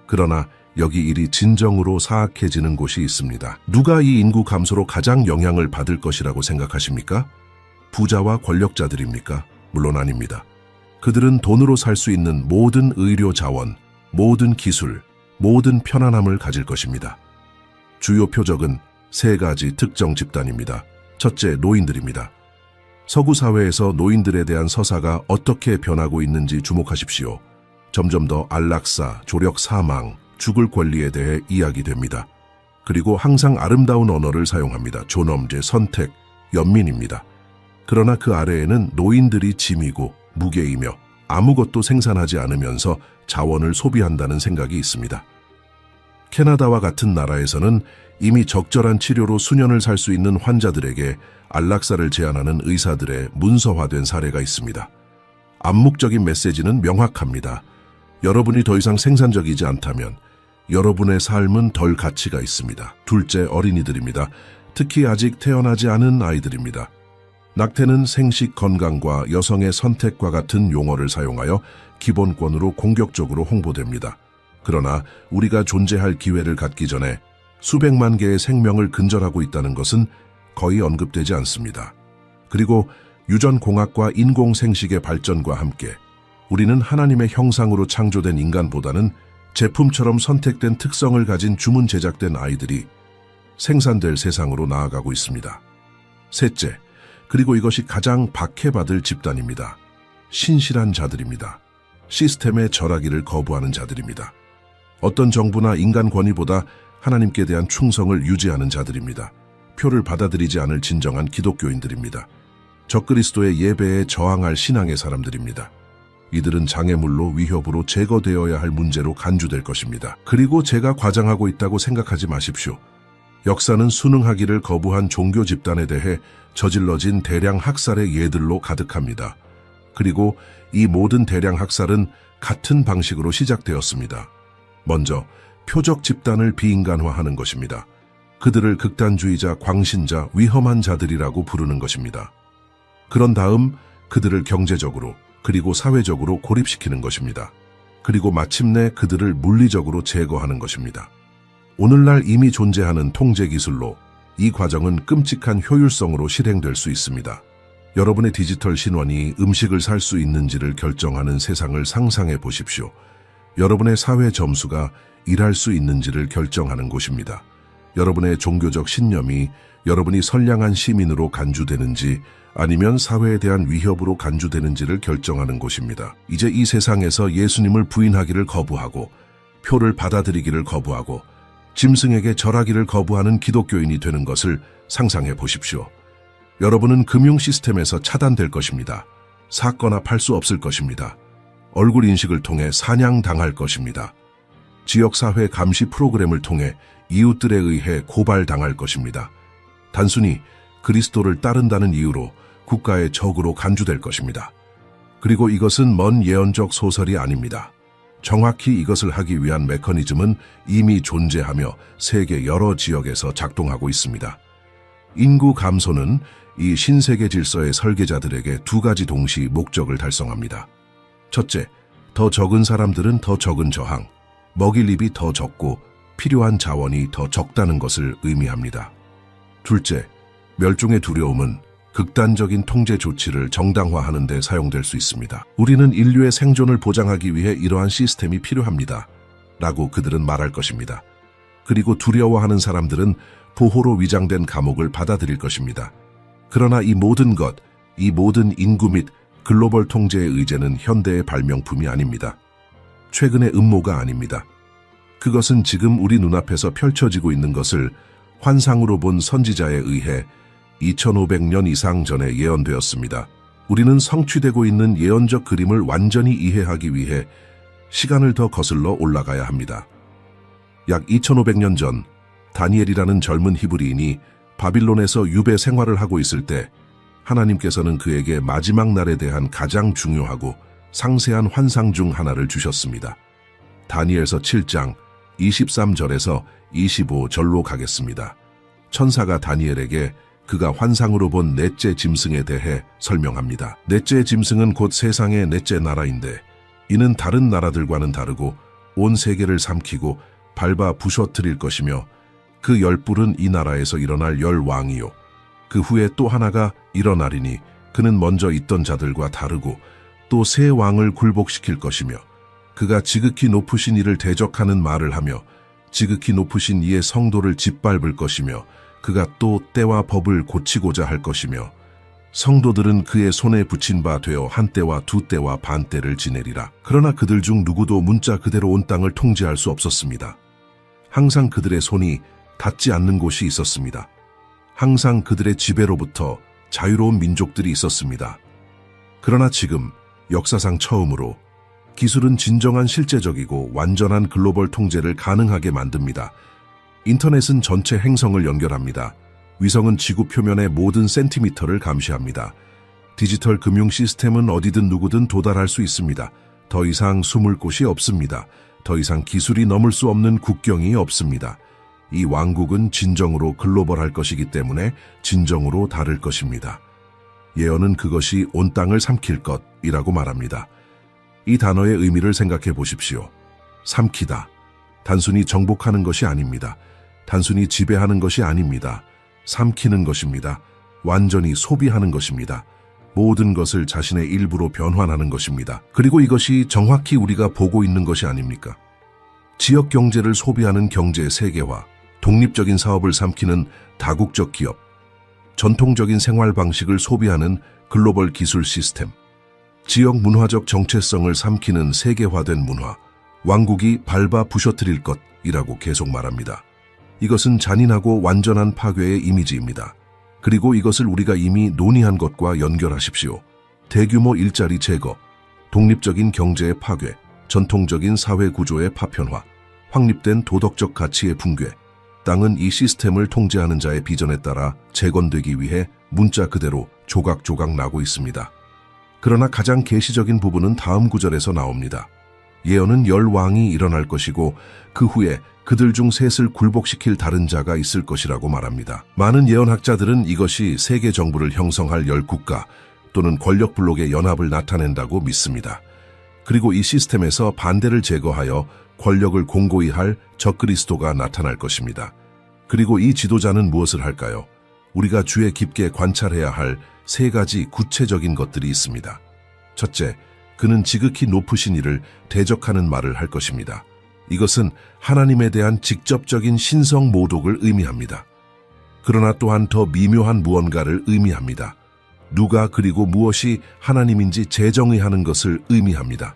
그러나 여기 일이 진정으로 사악해지는 곳이 있습니다. 누가 이 인구 감소로 가장 영향을 받을 것이라고 생각하십니까? 부자와 권력자들입니까? 물론 아닙니다. 그들은 돈으로 살 수 있는 모든 의료 자원, 모든 기술, 모든 편안함을 가질 것입니다. 주요 표적은 세 가지 특정 집단입니다. 첫째, 노인들입니다. 서구 사회에서 노인들에 대한 서사가 어떻게 변하고 있는지 주목하십시오. 점점 더 안락사, 조력 사망, 죽을 권리에 대해 이야기됩니다. 그리고 항상 아름다운 언어를 사용합니다. 존엄제, 선택, 연민입니다. 그러나 그 아래에는 노인들이 짐이고 무게이며 아무것도 생산하지 않으면서 자원을 소비한다는 생각이 있습니다. 캐나다와 같은 나라에서는 이미 적절한 치료로 수년을 살 수 있는 환자들에게 안락사를 제안하는 의사들의 문서화된 사례가 있습니다. 암묵적인 메시지는 명확합니다. 여러분이 더 이상 생산적이지 않다면 여러분의 삶은 덜 가치가 있습니다. 둘째, 어린이들입니다. 특히 아직 태어나지 않은 아이들입니다. 낙태는 생식 건강과 여성의 선택과 같은 용어를 사용하여 기본권으로 공격적으로 홍보됩니다. 그러나 우리가 존재할 기회를 갖기 전에 수백만 개의 생명을 근절하고 있다는 것은 거의 언급되지 않습니다. 그리고 유전공학과 인공생식의 발전과 함께 우리는 하나님의 형상으로 창조된 인간보다는 제품처럼 선택된 특성을 가진 주문 제작된 아이들이 생산될 세상으로 나아가고 있습니다. 셋째, 그리고 이것이 가장 박해받을 집단입니다. 신실한 자들입니다. 시스템의 절하기를 거부하는 자들입니다. 어떤 정부나 인간 권위보다 하나님께 대한 충성을 유지하는 자들입니다. 표를 받아들이지 않을 진정한 기독교인들입니다. 적그리스도의 예배에 저항할 신앙의 사람들입니다. 이들은 장애물로 위협으로 제거되어야 할 문제로 간주될 것입니다. 그리고 제가 과장하고 있다고 생각하지 마십시오. 역사는 순응하기를 거부한 종교 집단에 대해 저질러진 대량 학살의 예들로 가득합니다. 그리고 이 모든 대량 학살은 같은 방식으로 시작되었습니다. 먼저 표적 집단을 비인간화하는 것입니다. 그들을 극단주의자, 광신자, 위험한 자들이라고 부르는 것입니다. 그런 다음 그들을 경제적으로 그리고 사회적으로 고립시키는 것입니다. 그리고 마침내 그들을 물리적으로 제거하는 것입니다. 오늘날 이미 존재하는 통제 기술로 이 과정은 끔찍한 효율성으로 실행될 수 있습니다. 여러분의 디지털 신원이 음식을 살 수 있는지를 결정하는 세상을 상상해 보십시오. 여러분의 사회 점수가 일할 수 있는지를 결정하는 곳입니다. 여러분의 종교적 신념이 여러분이 선량한 시민으로 간주되는지 아니면 사회에 대한 위협으로 간주되는지를 결정하는 곳입니다. 이제 이 세상에서 예수님을 부인하기를 거부하고 표를 받아들이기를 거부하고 짐승에게 절하기를 거부하는 기독교인이 되는 것을 상상해 보십시오. 여러분은 금융 시스템에서 차단될 것입니다. 사거나 팔 수 없을 것입니다. 얼굴 인식을 통해 사냥당할 것입니다. 지역사회 감시 프로그램을 통해 이웃들에 의해 고발당할 것입니다. 단순히 그리스도를 따른다는 이유로 국가의 적으로 간주될 것입니다. 그리고 이것은 먼 예언적 소설이 아닙니다. 정확히 이것을 하기 위한 메커니즘은 이미 존재하며 세계 여러 지역에서 작동하고 있습니다. 인구 감소는 이 신세계 질서의 설계자들에게 두 가지 동시 목적을 달성합니다. 첫째, 더 적은 사람들은 더 적은 저항, 먹일 입이 더 적고 필요한 자원이 더 적다는 것을 의미합니다. 둘째, 멸종의 두려움은 극단적인 통제 조치를 정당화하는 데 사용될 수 있습니다. 우리는 인류의 생존을 보장하기 위해 이러한 시스템이 필요합니다. 라고 그들은 말할 것입니다. 그리고 두려워하는 사람들은 보호로 위장된 감옥을 받아들일 것입니다. 그러나 이 모든 인구 및 글로벌 통제의 의제는 현대의 발명품이 아닙니다. 최근의 음모가 아닙니다. 그것은 지금 우리 눈앞에서 펼쳐지고 있는 것을 환상으로 본 선지자에 의해 2500년 이상 전에 예언되었습니다. 우리는 성취되고 있는 예언적 그림을 완전히 이해하기 위해 시간을 더 거슬러 올라가야 합니다. 약 2500년 전 다니엘이라는 젊은 히브리인이 바빌론에서 유배 생활을 하고 있을 때 하나님께서는 그에게 마지막 날에 대한 가장 중요하고 상세한 환상 중 하나를 주셨습니다. 다니엘서 7장 23절에서 25절로 가겠습니다. 천사가 다니엘에게 그가 환상으로 본 넷째 짐승에 대해 설명합니다. 넷째 짐승은 곧 세상의 넷째 나라인데 이는 다른 나라들과는 다르고 온 세계를 삼키고 밟아 부셔뜨릴 것이며 그 열불은 이 나라에서 일어날 열왕이요 그 후에 또 하나가 일어나리니 그는 먼저 있던 자들과 다르고 또 새 왕을 굴복시킬 것이며 그가 지극히 높으신 이를 대적하는 말을 하며 지극히 높으신 이의 성도를 짓밟을 것이며 그가 또 때와 법을 고치고자 할 것이며 성도들은 그의 손에 붙인 바 되어 한 때와 두 때와 반 때를 지내리라. 그러나 그들 중 누구도 문자 그대로 온 땅을 통제할 수 없었습니다. 항상 그들의 손이 닿지 않는 곳이 있었습니다. 항상 그들의 지배로부터 자유로운 민족들이 있었습니다. 그러나 지금 역사상 처음으로 기술은 진정한 실제적이고 완전한 글로벌 통제를 가능하게 만듭니다. 인터넷은 전체 행성을 연결합니다. 위성은 지구 표면의 모든 센티미터를 감시합니다. 디지털 금융 시스템은 어디든 누구든 도달할 수 있습니다. 더 이상 숨을 곳이 없습니다. 더 이상 기술이 넘을 수 없는 국경이 없습니다. 이 왕국은 진정으로 글로벌할 것이기 때문에 진정으로 다를 것입니다. 예언은 그것이 온 땅을 삼킬 것이라고 말합니다. 이 단어의 의미를 생각해 보십시오. 삼키다. 단순히 정복하는 것이 아닙니다. 단순히 지배하는 것이 아닙니다. 삼키는 것입니다. 완전히 소비하는 것입니다. 모든 것을 자신의 일부로 변환하는 것입니다. 그리고 이것이 정확히 우리가 보고 있는 것이 아닙니까? 지역 경제를 소비하는 경제 세계화, 독립적인 사업을 삼키는 다국적 기업, 전통적인 생활 방식을 소비하는 글로벌 기술 시스템, 지역 문화적 정체성을 삼키는 세계화된 문화, 왕국이 밟아 부셔뜨릴 것이라고 계속 말합니다. 이것은 잔인하고 완전한 파괴의 이미지입니다. 그리고 이것을 우리가 이미 논의한 것과 연결하십시오. 대규모 일자리 제거, 독립적인 경제의 파괴, 전통적인 사회 구조의 파편화, 확립된 도덕적 가치의 붕괴. 땅은 이 시스템을 통제하는 자의 비전에 따라 재건되기 위해 문자 그대로 조각조각 나고 있습니다. 그러나 가장 계시적인 부분은 다음 구절에서 나옵니다. 예언은 10왕이 일어날 것이고 그 후에 그들 중 셋을 굴복시킬 다른 자가 있을 것이라고 말합니다. 많은 예언학자들은 이것이 세계 정부를 형성할 10국가 또는 권력 블록의 연합을 나타낸다고 믿습니다. 그리고 이 시스템에서 반대를 제거하여 권력을 공고히 할 적그리스도가 나타날 것입니다. 그리고 이 지도자는 무엇을 할까요? 우리가 주의 깊게 관찰해야 할 3가지 구체적인 것들이 있습니다. 첫째, 그는 지극히 높으신 이를 대적하는 말을 할 것입니다. 이것은 하나님에 대한 직접적인 신성 모독을 의미합니다. 그러나 또한 더 미묘한 무언가를 의미합니다. 누가 그리고 무엇이 하나님인지 재정의하는 것을 의미합니다.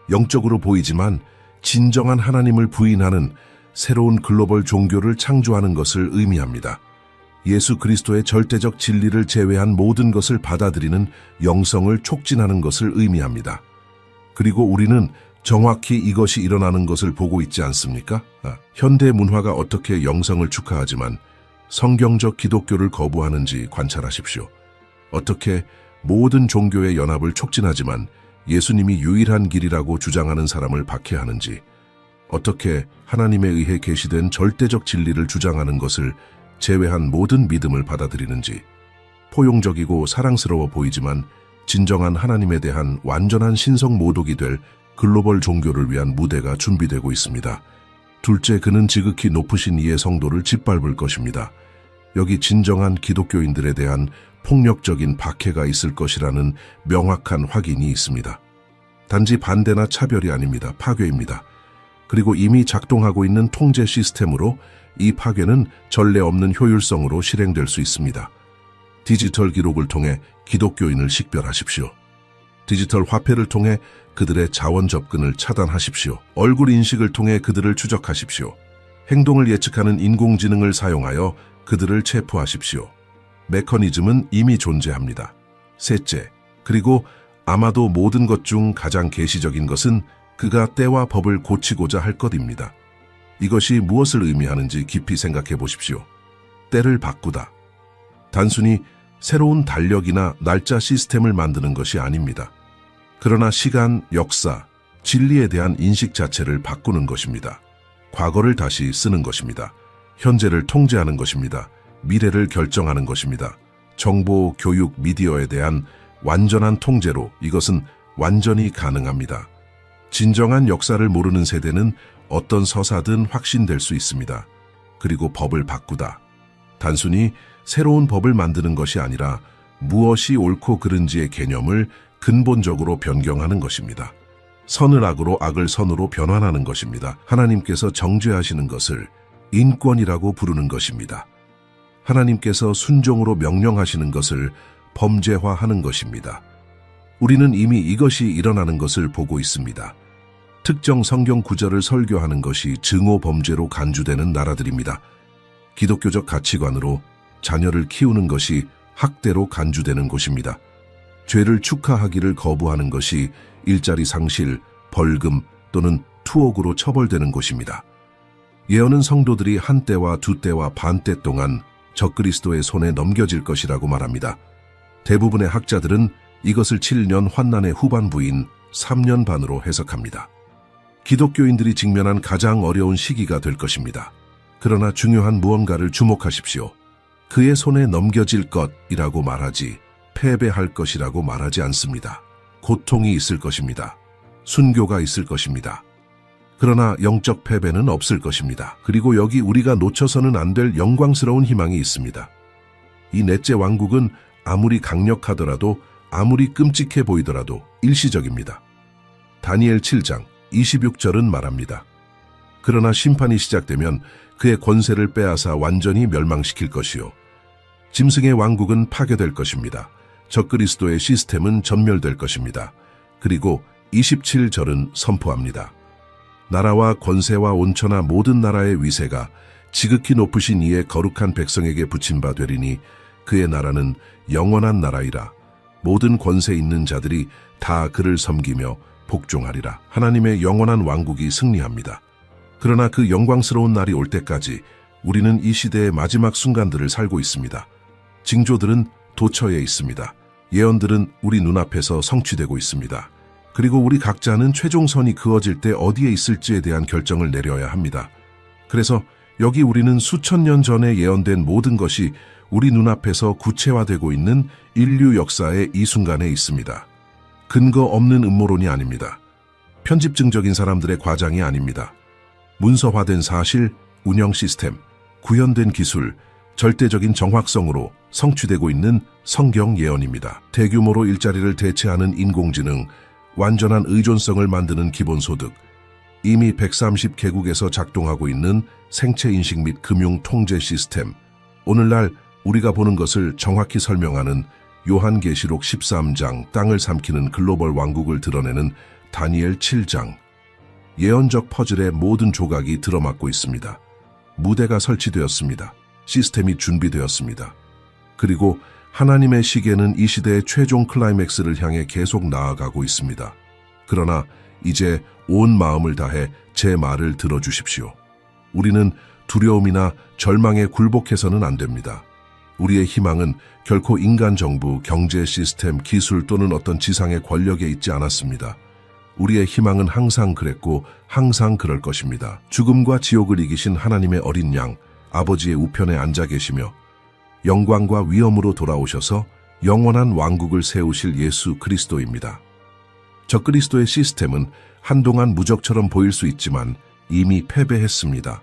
영적으로 보이지만 진정한 하나님을 부인하는 새로운 글로벌 종교를 창조하는 것을 의미합니다. 예수 그리스도의 절대적 진리를 제외한 모든 것을 받아들이는 영성을 촉진하는 것을 의미합니다. 그리고 우리는 정확히 이것이 일어나는 것을 보고 있지 않습니까? 현대 문화가 어떻게 영성을 축하하지만 성경적 기독교를 거부하는지 관찰하십시오. 어떻게 모든 종교의 연합을 촉진하지만 예수님이 유일한 길이라고 주장하는 사람을 박해하는지, 어떻게 하나님에 의해 계시된 절대적 진리를 주장하는 것을 제외한 모든 믿음을 받아들이는지, 포용적이고 사랑스러워 보이지만 진정한 하나님에 대한 완전한 신성 모독이 될 글로벌 종교를 위한 무대가 준비되고 있습니다. 둘째, 그는 지극히 높으신 이의 성도를 짓밟을 것입니다. 여기 진정한 기독교인들에 대한 폭력적인 박해가 있을 것이라는 명확한 확인이 있습니다. 단지 반대나 차별이 아닙니다. 파괴입니다. 그리고 이미 작동하고 있는 통제 시스템으로 이 파괴는 전례 없는 효율성으로 실행될 수 있습니다. 디지털 기록을 통해 기독교인을 식별하십시오. 디지털 화폐를 통해 그들의 자원 접근을 차단하십시오. 얼굴 인식을 통해 그들을 추적하십시오. 행동을 예측하는 인공지능을 사용하여 그들을 체포하십시오. 메커니즘은 이미 존재합니다. 셋째, 그리고 아마도 모든 것 중 가장 계시적인 것은 그가 때와 법을 고치고자 할 것입니다. 이것이 무엇을 의미하는지 깊이 생각해 보십시오. 때를 바꾸다. 단순히 새로운 달력이나 날짜 시스템을 만드는 것이 아닙니다. 그러나 시간, 역사, 진리에 대한 인식 자체를 바꾸는 것입니다. 과거를 다시 쓰는 것입니다. 현재를 통제하는 것입니다. 미래를 결정하는 것입니다. 정보, 교육, 미디어에 대한 완전한 통제로 이것은 완전히 가능합니다. 진정한 역사를 모르는 세대는 어떤 서사든 확신될 수 있습니다. 그리고 법을 바꾸다. 단순히 새로운 법을 만드는 것이 아니라 무엇이 옳고 그른지의 개념을 근본적으로 변경하는 것입니다. 선을 악으로, 악을 선으로 변환하는 것입니다. 하나님께서 정죄하시는 것을 인권이라고 부르는 것입니다. 하나님께서 순종으로 명령하시는 것을 범죄화하는 것입니다. 우리는 이미 이것이 일어나는 것을 보고 있습니다. 특정 성경 구절을 설교하는 것이 증오 범죄로 간주되는 나라들입니다. 기독교적 가치관으로 자녀를 키우는 것이 학대로 간주되는 곳입니다. 죄를 축하하기를 거부하는 것이 일자리 상실, 벌금 또는 투옥으로 처벌되는 곳입니다. 예언은 성도들이 한때와 두때와 반때 동안 적그리스도의 손에 넘겨질 것이라고 말합니다. 대부분의 학자들은 이것을 7년 환난의 후반부인 3년 반으로 해석합니다. 기독교인들이 직면한 가장 어려운 시기가 될 것입니다. 그러나 중요한 무언가를 주목하십시오. 그의 손에 넘겨질 것이라고 말하지 패배할 것이라고 말하지 않습니다. 고통이 있을 것입니다. 순교가 있을 것입니다. 그러나 영적 패배는 없을 것입니다. 그리고 여기 우리가 놓쳐서는 안 될 영광스러운 희망이 있습니다. 이 넷째 왕국은 아무리 강력하더라도 아무리 끔찍해 보이더라도 일시적입니다. 다니엘 7장 26절은 말합니다. 그러나 심판이 시작되면 그의 권세를 빼앗아 완전히 멸망시킬 것이요. 짐승의 왕국은 파괴될 것입니다. 적그리스도의 시스템은 전멸될 것입니다. 그리고 27절은 선포합니다. 나라와 권세와 온천하 모든 나라의 위세가 지극히 높으신 이의 거룩한 백성에게 붙임 바 되리니 그의 나라는 영원한 나라이라. 모든 권세 있는 자들이 다 그를 섬기며 복종하리라. 하나님의 영원한 왕국이 승리합니다. 그러나 그 영광스러운 날이 올 때까지 우리는 이 시대의 마지막 순간들을 살고 있습니다. 징조들은 도처에 있습니다. 예언들은 우리 눈앞에서 성취되고 있습니다. 그리고 우리 각자는 최종선이 그어질 때 어디에 있을지에 대한 결정을 내려야 합니다. 그래서 여기 우리는 수천 년 전에 예언된 모든 것이 우리 눈앞에서 구체화되고 있는 인류 역사의 이 순간에 있습니다. 근거 없는 음모론이 아닙니다. 편집증적인 사람들의 과장이 아닙니다. 문서화된 사실, 운영 시스템, 구현된 기술, 절대적인 정확성으로 성취되고 있는 성경 예언입니다. 대규모로 일자리를 대체하는 인공지능, 완전한 의존성을 만드는 기본소득, 이미 130개국에서 작동하고 있는 생체인식 및 금융 통제 시스템, 오늘날 우리가 보는 것을 정확히 설명하는 요한계시록 13장, 땅을 삼키는 글로벌 왕국을 드러내는 다니엘 7장, 예언적 퍼즐의 모든 조각이 들어맞고 있습니다. 무대가 설치되었습니다. 시스템이 준비되었습니다. 그리고 하나님의 시계는 이 시대의 최종 클라이맥스를 향해 계속 나아가고 있습니다. 그러나 이제 온 마음을 다해 제 말을 들어주십시오. 우리는 두려움이나 절망에 굴복해서는 안 됩니다. 우리의 희망은 결코 인간 정부, 경제 시스템, 기술 또는 어떤 지상의 권력에 있지 않았습니다. 우리의 희망은 항상 그랬고 항상 그럴 것입니다. 죽음과 지옥을 이기신 하나님의 어린 양, 아버지의 우편에 앉아 계시며 영광과 위엄으로 돌아오셔서 영원한 왕국을 세우실 예수 그리스도입니다. 적그리스도의 시스템은 한동안 무적처럼 보일 수 있지만 이미 패배했습니다.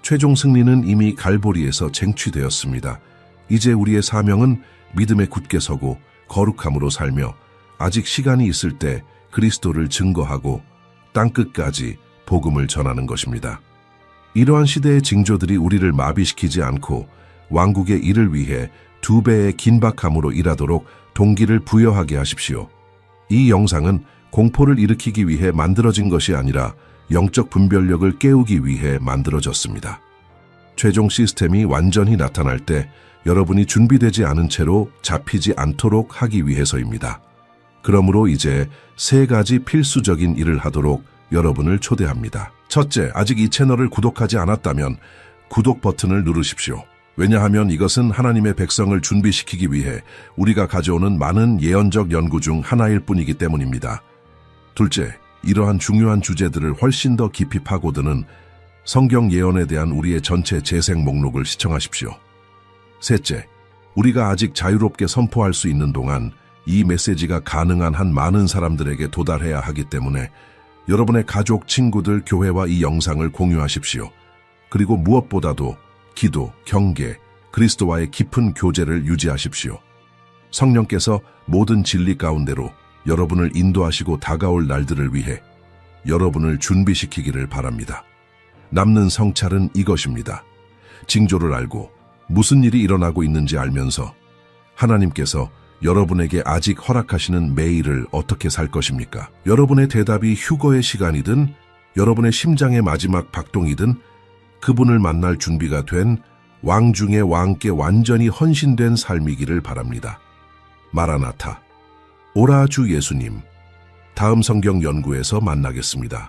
최종 승리는 이미 갈보리에서 쟁취되었습니다. 이제 우리의 사명은 믿음에 굳게 서고 거룩함으로 살며 아직 시간이 있을 때 그리스도를 증거하고 땅끝까지 복음을 전하는 것입니다. 이러한 시대의 징조들이 우리를 마비시키지 않고 왕국의 일을 위해 2배의 긴박함으로 일하도록 동기를 부여하게 하십시오. 이 영상은 공포를 일으키기 위해 만들어진 것이 아니라 영적 분별력을 깨우기 위해 만들어졌습니다. 최종 시스템이 완전히 나타날 때 여러분이 준비되지 않은 채로 잡히지 않도록 하기 위해서입니다. 그러므로 이제 3가지 필수적인 일을 하도록 여러분을 초대합니다. 첫째, 아직 이 채널을 구독하지 않았다면 구독 버튼을 누르십시오. 왜냐하면 이것은 하나님의 백성을 준비시키기 위해 우리가 가져오는 많은 예언적 연구 중 하나일 뿐이기 때문입니다. 둘째, 이러한 중요한 주제들을 훨씬 더 깊이 파고드는 성경 예언에 대한 우리의 전체 재생 목록을 시청하십시오. 셋째, 우리가 아직 자유롭게 선포할 수 있는 동안 이 메시지가 가능한 한 많은 사람들에게 도달해야 하기 때문에 여러분의 가족, 친구들, 교회와 이 영상을 공유하십시오. 그리고 무엇보다도 기도, 경계, 그리스도와의 깊은 교제를 유지하십시오. 성령께서 모든 진리 가운데로 여러분을 인도하시고 다가올 날들을 위해 여러분을 준비시키기를 바랍니다. 남는 성찰은 이것입니다. 징조를 알고 무슨 일이 일어나고 있는지 알면서 하나님께서 여러분에게 아직 허락하시는 매일을 어떻게 살 것입니까? 여러분의 대답이 휴거의 시간이든 여러분의 심장의 마지막 박동이든 그분을 만날 준비가 된 왕 중의 왕께 완전히 헌신된 삶이기를 바랍니다. 마라나타, 오라 주 예수님. 다음 성경 연구에서 만나겠습니다.